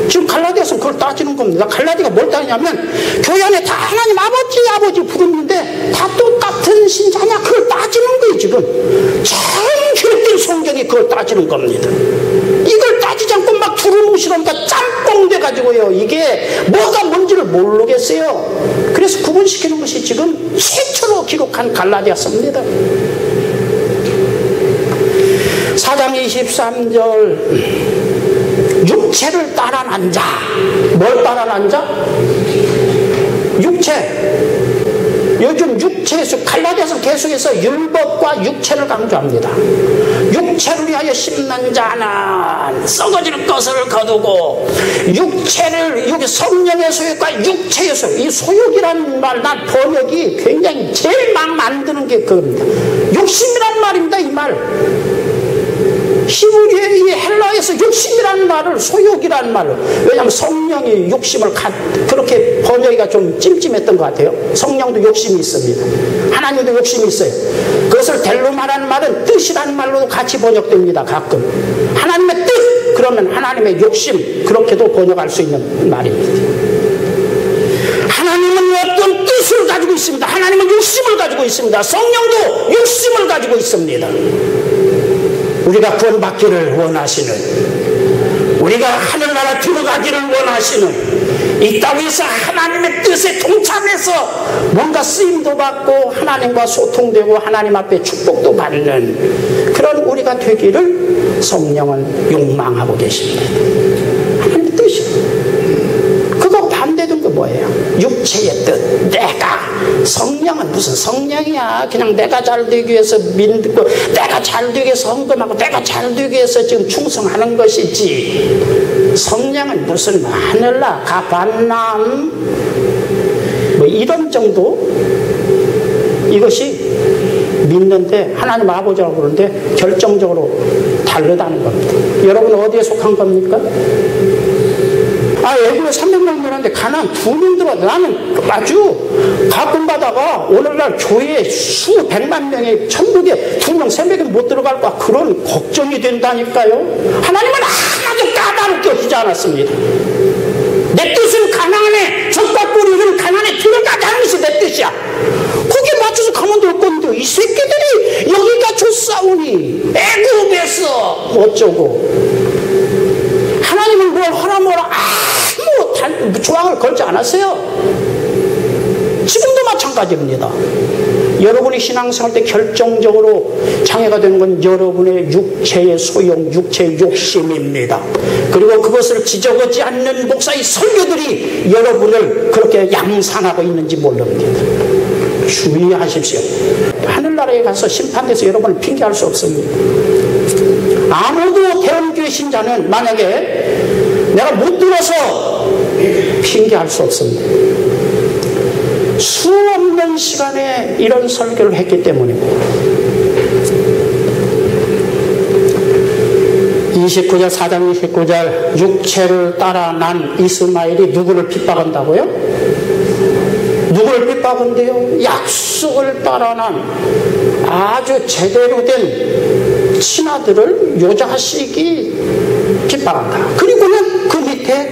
A: 지금 갈라디아서 그걸 따지는 겁니다. 갈라디아가 뭘 따지냐면 교회 안에 다 하나님 아버지 부르는데 다 똑같은 신자냐? 그걸 따지는 거예요. 지금 전 교회들 성경이 그걸 따지는 겁니다. 이걸 따지지 않고 막 두루뭉실합니다. 짬뽕 돼가지고요. 이게 뭐가 뭔지를 모르겠어요. 그래서 구분시키는 것이 지금 최초로 기록한 갈라디아서입니다. 4장 23절 육체를 따라 난 자. 뭘 따라 난 자? 육체. 요즘 육체에서 갈라디아서 계속해서 율법과 육체를 강조합니다. 육체를 위하여 심는 자는 썩어지는 것을 거두고 육체를 여기 성령의 소욕과 육체의 소욕. 이 소욕이라는 말 난 번역이 굉장히 제일 막 만드는 게 그겁니다. 욕심이란 말입니다. 이 말. 히브리의 이 헬라에서 욕심이라는 말을 소욕이라는 말을 왜냐하면 성령이 욕심을 그렇게 번역이가 좀 찜찜했던 것 같아요. 성령도 욕심이 있습니다. 하나님도 욕심이 있어요. 그것을 델로 말하는 말은 뜻이라는 말로도 같이 번역됩니다. 가끔 하나님의 뜻 그러면 하나님의 욕심 그렇게도 번역할 수 있는 말입니다. 하나님은 어떤 뜻을 가지고 있습니다. 하나님은 욕심을 가지고 있습니다. 성령도 욕심을 가지고 있습니다. 우리가 구원받기를 원하시는, 우리가 하늘나라 들어가기를 원하시는, 이 땅에서 하나님의 뜻에 동참해서 뭔가 쓰임도 받고 하나님과 소통되고 하나님 앞에 축복도 받는 그런 우리가 되기를 성령은 욕망하고 계십니다. 하나님의 뜻이에요. 육체의 뜻, 내가. 성령은 무슨 성령이야. 그냥 내가 잘 되기 위해서 믿고, 내가 잘 되기 위해서 헌금하고, 내가 잘 되기 위해서 지금 충성하는 것이지. 성령은 무슨 하늘나 가반남 뭐 이런 정도. 이것이 믿는데 하나님 아버지라고 그러는데 결정적으로 다르다는 겁니다. 여러분 어디에 속한 겁니까? 애굽에 300명 들었는데 가나안 2명 들어. 나는 아주 가끔가다가 오늘날 교회에 수백만 명의 천국에 2명, 3명이 못 들어갈 거야. 그런 걱정이 된다니까요. 하나님은 하나도 까다롭게 하지 않았습니다. 내 뜻은 가나안에 적과 뿌리는 가나안에 들어가자는 것이 내 뜻이야. 거기에 맞춰서 가면 될 건데 이 새끼들이 여기가 좋사오니 애굽에서 어쩌고. 하나님은 뭘 하라 뭐라 아무 조항을 걸지 않았어요. 지금도 마찬가지입니다. 여러분이 신앙생활 때 결정적으로 장애가 되는 건 여러분의 육체의 소용, 육체의 욕심입니다. 그리고 그것을 지적하지 않는 목사의 설교들이 여러분을 그렇게 양산하고 있는지 모릅니다. 주의하십시오. 하늘나라에 가서 심판돼서 여러분을 핑계할 수 없습니다. 아무도 대원교회 신자는 만약에 내가 못 들어서 핑계할 수 없습니다. 수없는 시간에 이런 설교를 했기 때문입니다. 29절 4장 29절 육체를 따라 난 이스마엘이 누구를 핍박한다고요? 누구를 핍박한대요? 약속을 따라 난 아주 제대로 된 친아들을 요 자식이 핍박한다. 그리고는 그 밑에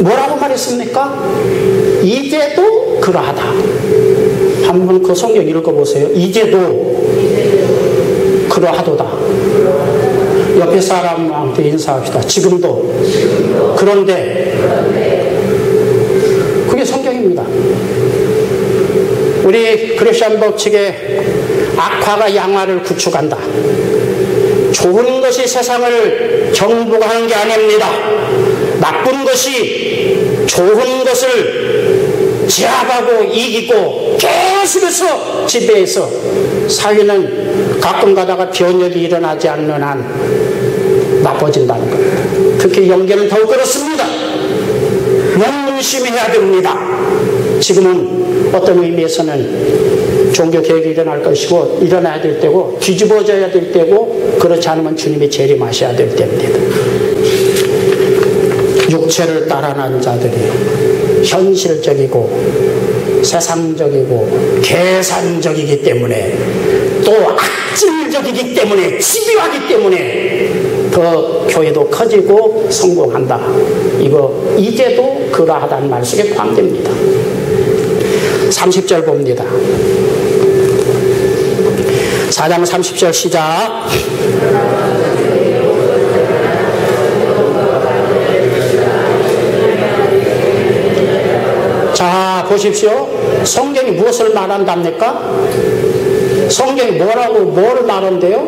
A: 뭐라고 말했습니까? 이제도 그러하다. 한번 그 성경 읽어보세요. 이제도 그러하도다. 옆에 사람한테 인사합시다. 지금도 그런데 그게 성경입니다. 우리 크리스천 법칙에 악화가 양화를 구축한다. 좋은 것이 세상을 정복하는 게 아닙니다. 나쁜 것이 좋은 것을 제압하고 이기고 계속해서 지배해서 사회는 가끔 가다가 변혁이 일어나지 않는 한 나빠진다는 겁니다. 특히 영계는 더욱 그렇습니다. 명심해야 됩니다. 지금은 어떤 의미에서는 종교 개혁이 일어날 것이고 일어나야 될 때고 뒤집어져야 될 때고 그렇지 않으면 주님이 재림하셔야 될 때입니다. 육체를 따라난 자들이 현실적이고 세상적이고 계산적이기 때문에 또 악질적이기 때문에 집요하기 때문에 더 교회도 커지고 성공한다. 이거 이제도 그러하다는 말 속에 포함됩니다. 30절 봅니다. 4장 30절 시작. 자, 보십시오. 성경이 무엇을 말한답니까? 성경이 뭘 말한대요?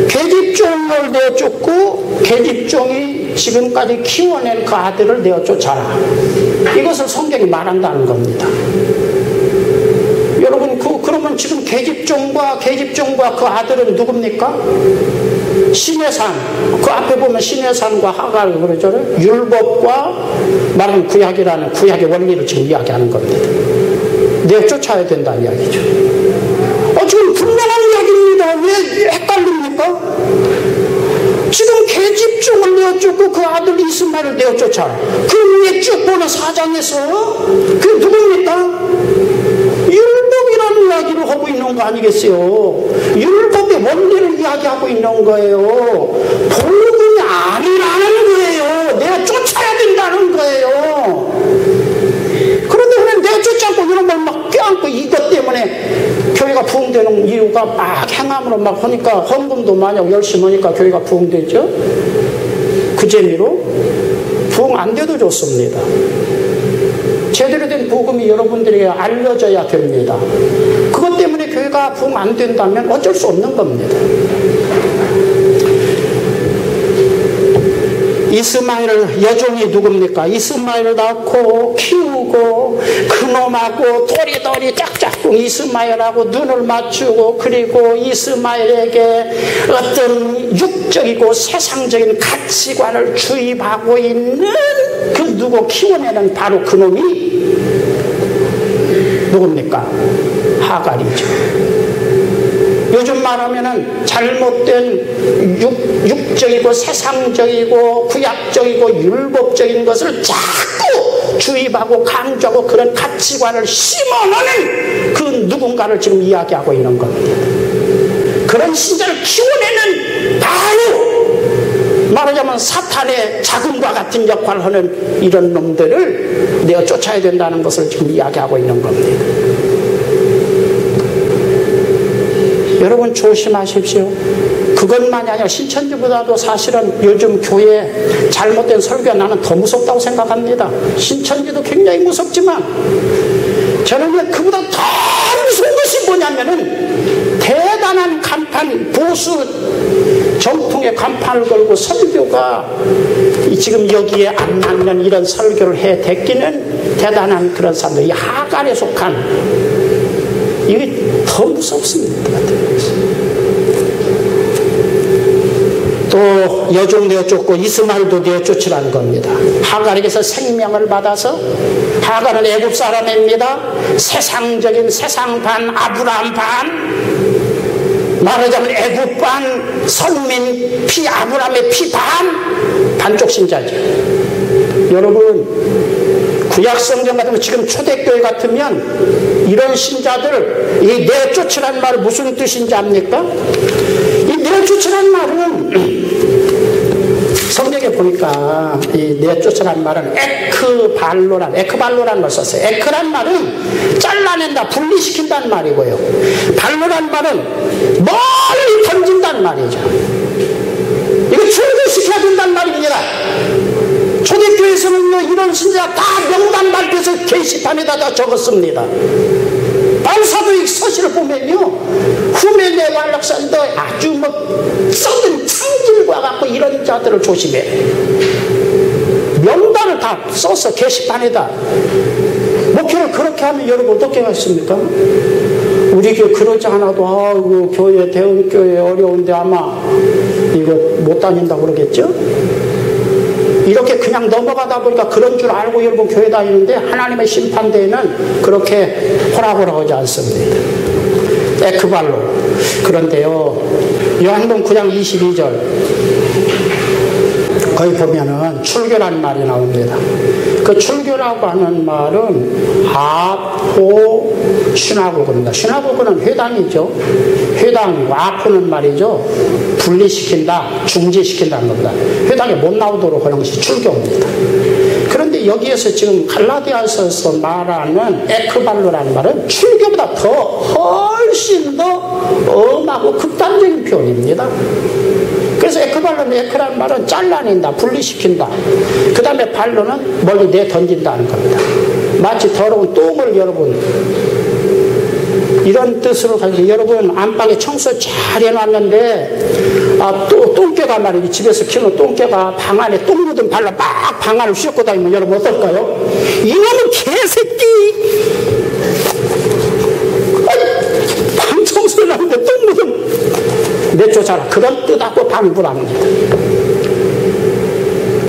A: 계집종을 내쫓고 계집종이 지금까지 키워낸 그 아들을 내어쫓아라. 이것을 성경이 말한다는 겁니다. 여러분, 그러면 지금 계집종과 그 아들은 누굽니까? 시내산, 그 앞에 보면 시내산과 하갈 그러잖아요. 율법과 말하는 구약이라는 구약의 원리를 지금 이야기하는 겁니다. 내쫓아야 된다는 이야기죠. 지금 분명한 이야기입니다. 왜 헷갈립니까? 지금 계집종을 내어쫓고 그 아들 이스마엘을 내어쫓아라. 그 위에 쭉 보는 사장에서 그게 누굽니까? 율법이라는 이야기를 하고 있는 거 아니겠어요? 율법의 원리를 이야기하고 있는 거예요. 복음이 아니라는 거예요. 내가 쫓아야 된다는 거예요. 그런데 왜 내가 쫓지 않고 이런 걸 막 껴안고 이것 때문에 교회가 부흥되는 이유가 막 행함으로 막 하니까 헌금도 만약 열심히 하니까 교회가 부흥되죠? 그 재미로 부흥 안 돼도 좋습니다. 제대로 된 복음이 여러분들에게 알려져야 됩니다. 그것 때문에 교회가 부흥 안 된다면 어쩔 수 없는 겁니다. 이스마엘 여종이 누굽니까? 이스마엘을 낳고 키우고 그놈하고 도리도리 짝짝꿍 이스마엘하고 눈을 맞추고 그리고 이스마엘에게 어떤 육적이고 세상적인 가치관을 주입하고 있는 그 누구 키워내는 바로 그놈이 누굽니까? 하갈이죠. 요즘 말하면은 잘못된 육적이고 세상적이고 구약적이고 율법적인 것을 자꾸 주입하고 강조하고 그런 가치관을 심어놓는 그 누군가를 지금 이야기하고 있는 겁니다. 그런 신자를 키워내는 바로 말하자면 사탄의 자금과 같은 역할을 하는 이런 놈들을 내가 쫓아야 된다는 것을 지금 이야기하고 있는 겁니다. 여러분 조심하십시오. 그것만이 아니라 신천지보다도 사실은 요즘 교회 잘못된 설교가 나는 더 무섭다고 생각합니다. 신천지도 굉장히 무섭지만 저는 그보다 더 무서운 것이 뭐냐면은 대단한 간판, 보수 정통의 간판을 걸고 설교가 지금 여기에 안 맞는 이런 설교를 해 대끼는 대단한 그런 사람들, 이 하갈에 속한 이게 더 무섭습니다. 또 여종 내어쫓고 이스마엘도 내어쫓으라는 겁니다. 하갈에게서 생명을 받아서 하갈은 애굽 사람입니다. 세상적인 세상반 아브라함 반 말하자면 애굽 반 선민 피 아브라함의 피 반쪽 신자죠. 여러분 구약 성경 같으면 지금 초대교회 같으면 이런 신자들 이 내쫓으란 말은 무슨 뜻인지 압니까? 이 내쫓으란 말은 성경에 보니까 이 내쫓으란 말은 에크발로란 걸 썼어요. 에크란 말은 잘라낸다, 분리시킨다는 말이고요. 발로란 말은 멀리 던진다는 말이죠. 이거 출교시켜야 된다는 말입니다. 초대교회에서는 이런 신자 다 명단 발표해서 게시판에다 다 적었습니다. 바울사도의 서신을 보면요, 후메네 완락산도 아주 썩은 창질과 같고 이런 자들을 조심해. 명단을 다 써서 게시판에다. 목회를 그렇게 하면 여러분 어떻게 하십니까? 우리 교회 그러지 않아도 아이고 교회 대형교회 어려운데 아마 이거 못 다닌다고 그러겠죠? 이렇게 그냥 넘어가다 보니까 그런 줄 알고 여러분 교회 다니는데 하나님의 심판대에는 그렇게 호락호락하지 않습니다. 에크발로. 그런데요, 요한복음 9장 22절 거기 보면은 출교라는 말이 나옵니다. 그 출교라고 하는 말은 아포 시나고그입니다. 시나고그는 회당이죠. 회당이고 아포는 말이죠, 분리시킨다, 중지시킨다는 겁니다. 회당에 못 나오도록 하는 것이 출교입니다. 그런데 여기에서 지금 갈라디아서에서 말하는 에크발로라는 말은 출교보다 더 훨씬 더 엄하고 극단적인 표현입니다. 그래서 에크발로는 에크라는 말은 잘라낸다, 분리시킨다. 그 다음에 발로는 멀리 내던진다는 겁니다. 마치 더러운 똥을 여러분 이런 뜻으로 가지고 여러분 안방에 청소 잘 해놨는데 또 똥개가 말이지 집에서 키우는 똥개가 방 안에 똥 묻은 발로 막 방 안을 휘젓고 다니면 여러분 어떨까요? 이놈은 개새끼! 방 청소를 하는데 똥 묻은 내쫓아라, 그런 뜻하고 방부라는 겁니다.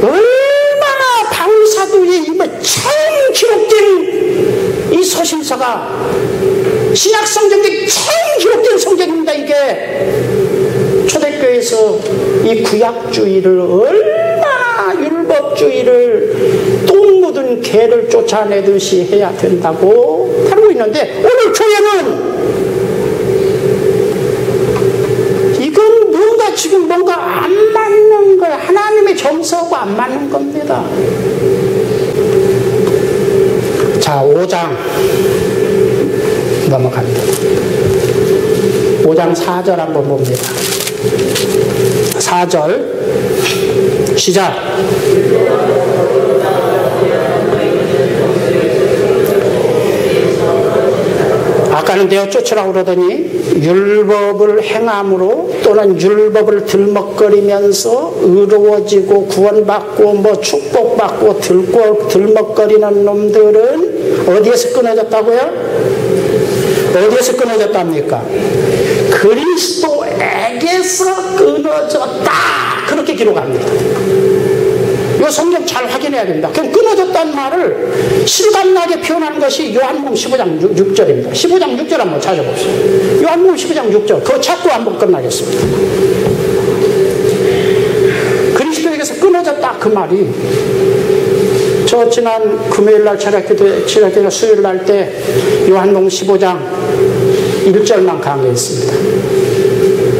A: 얼마나 바울사도의 이번 처음 기록된 이 서신서가 신약성경에 처음 기록된 성경입니다. 이게 초대교회에서 이 구약주의를 얼마나 율법주의를 똥 묻은 개를 쫓아내듯이 해야 된다고 하고 있는데 오늘 교회는 이건 뭔가 지금 뭔가 안 맞는 거야. 하나님의 정서하고 안 맞는 겁니다. 자, 5장 넘어갑니다. 5장 4절 한번 봅니다. 4절 시작. 아까는 내어 쫓으라고 그러더니 율법을 행함으로 또는 율법을 들먹거리면서 의로워지고 구원받고 뭐 축복받고 들먹거리는 놈들은 어디에서 끊어졌다고요? 어디에서 끊어졌답니까? 그리스도에게서 끊어졌다, 그렇게 기록합니다. 이거 성경 잘 확인해야 됩니다. 그럼 끊어졌다는 말을 실감나게 표현하는 것이 요한복음 15장 6절입니다. 15장 6절 한번 찾아봅시다. 요한복음 15장 6절, 그거 찾고 한번 끝나겠습니다. 그리스도에게서 끊어졌다, 그 말이 저 지난 금요일날 철학기도 수요일날 때 요한복음 15장 1절만 강조했습니다.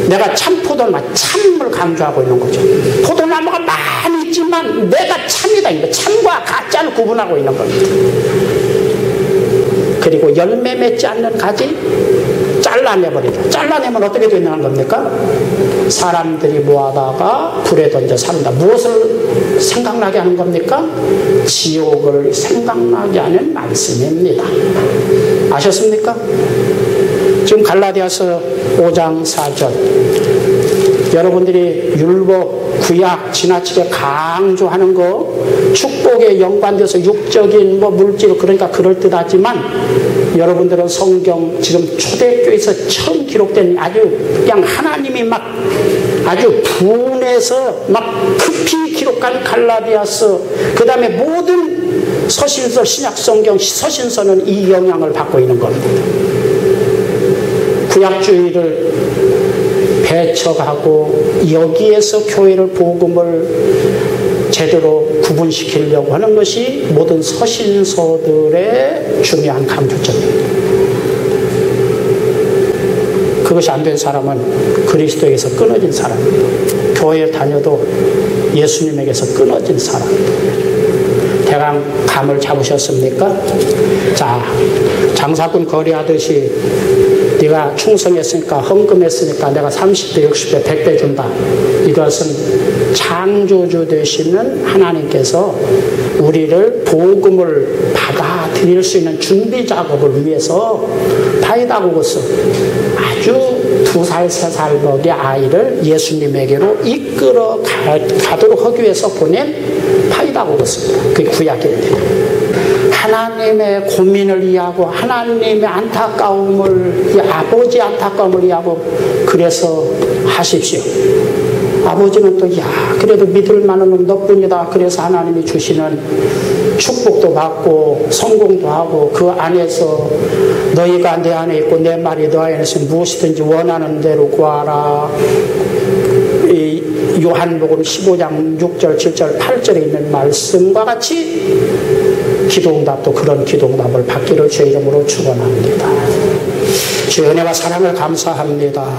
A: 내가 참 포도나무, 참을 강조하고 있는 거죠. 포도나무가 많이 있지만 내가 참이다, 이거 참과 가짜를 구분하고 있는 겁니다. 그리고 열매 맺지 않는 가지 잘라내버리다. 잘라내면 어떻게 되는 겁니까? 사람들이 모아다가 불에 던져 산다. 무엇을 생각나게 하는 겁니까? 지옥을 생각나게 하는 말씀입니다. 아셨습니까? 지금 갈라디아서 5장 4절, 여러분들이 율법, 구약 지나치게 강조하는 거 축복에 연관돼서 육적인 뭐 물질, 그러니까 그럴듯하지만 여러분들은 성경 지금 초대교회에서 처음 기록된 아주 그냥 하나님이 막 아주 분해서 막 급히 기록한 갈라디아서, 그 다음에 모든 서신서, 신약성경 서신서는 이 영향을 받고 있는 겁니다. 구약주의를 배척하고 여기에서 교회를 복음을 제대로 구분시키려고 하는 것이 모든 서신서들의 중요한 강조점입니다. 그것이 안 된 사람은 그리스도에게서 끊어진 사람입니다. 교회에 다녀도 예수님에게서 끊어진 사람입니다. 대강 감을 잡으셨습니까? 자, 장사꾼 거래하듯이 네가 충성했으니까, 헌금했으니까 내가 30배, 60배, 100배 준다. 이것은 창조주 되시는 하나님께서 우리를 복음을 받아들일 수 있는 준비 작업을 위해서 파이다고스 아주 2살, 3살 먹의 아이를 예수님에게로 이끌어 가도록 하기 위해서 보낸 파이다고스입니다. 그게 구약입니다. 하나님의 고민을 이해하고 하나님의 안타까움을, 아버지의 안타까움을 이해하고 그래서 하십시오. 아버지는 또 그래도 믿을 만한 놈 너뿐이다. 그래서 하나님이 주시는 축복도 받고 성공도 하고 그 안에서 너희가 내 안에 있고 내 말이 너 안에 있으면 무엇이든지 원하는 대로 구하라. 이 요한복음 15장 6절, 7절, 8절에 있는 말씀과 같이 기도응답도 그런 기도응답을 받기를 주의 이름으로 축원합니다. 주의 은혜와 사랑을 감사합니다.